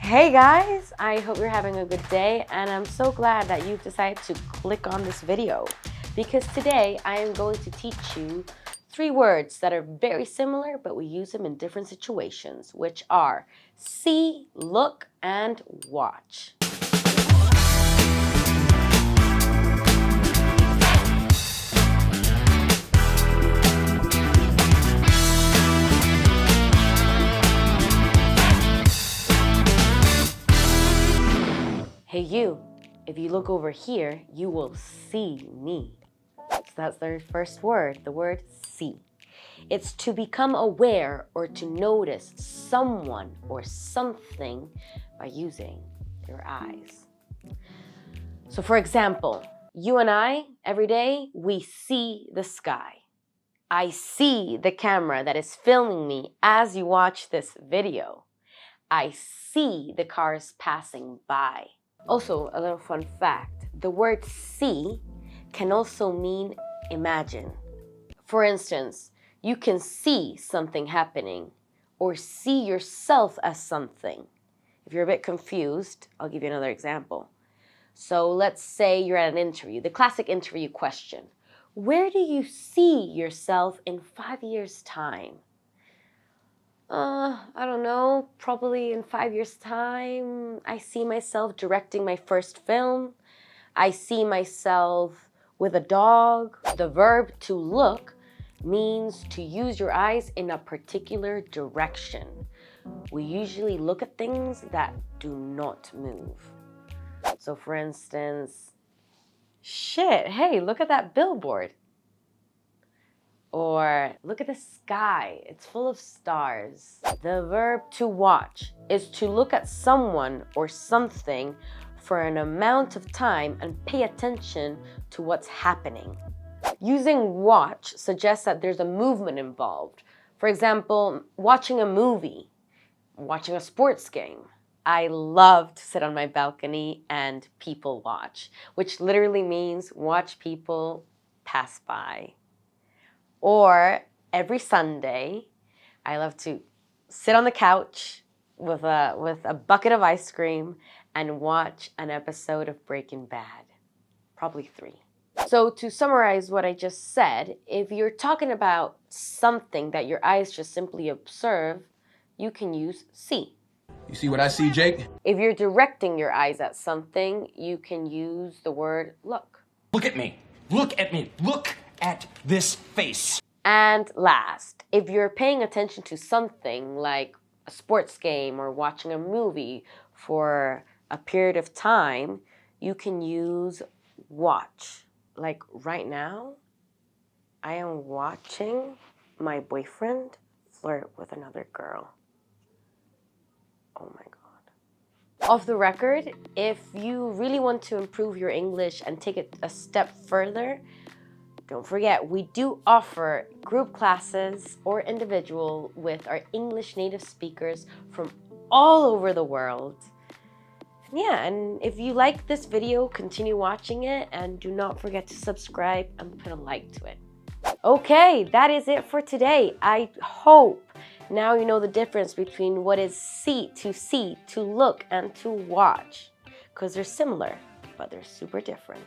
Hey guys, I hope you're having a good day, and I'm so glad that you've decided to click on this video because today I am going to teach you 3 words that are very similar, but we use them in different situations, which are see, look, and watch. Hey you, if you look over here, you will see me. So that's the first word, the word see. It's to become aware or to notice someone or something by using your eyes. So for example, you and I, every day, we see the sky. I see the camera that is filming me as you watch this video. I see the cars passing by. Also, a little fun fact, the word see can also mean imagine. For instance, you can see something happening or see yourself as something. If you're a bit confused, I'll give you another example. So let's say you're at an interview, the classic interview question. Where do you see yourself in 5 years' time? I don't know, probably in 5 years' time, I see myself directing my first film. I see myself with a dog. The verb to look means to use your eyes in a particular direction. We usually look at things that do not move. So for instance, hey, look at that billboard. Or look at the sky, it's full of stars. The verb to watch is to look at someone or something for an amount of time and pay attention to what's happening. Using watch suggests that there's a movement involved. For example, watching a movie, watching a sports game. I love to sit on my balcony and people watch, which literally means watch people pass by. Or every Sunday, I love to sit on the couch with a bucket of ice cream and watch an episode of Breaking Bad. Probably 3. So to summarize what I just said, if you're talking about something that your eyes just simply observe, you can use see. You see what I see, Jake? If you're directing your eyes at something, you can use the word look. Look at me. Look at me. Look at this face. And last, if you're paying attention to something like a sports game or watching a movie for a period of time, you can use watch. Like right now, I am watching my boyfriend flirt with another girl. Oh my God. Off the record, if you really want to improve your English and take it a step further, don't forget, we do offer group classes or individual with our English native speakers from all over the world. Yeah, and if you like this video, continue watching it and do not forget to subscribe and put a like to it. Okay, that is it for today. I hope now you know the difference between what is see, to look, and to watch, because they're similar, but they're super different.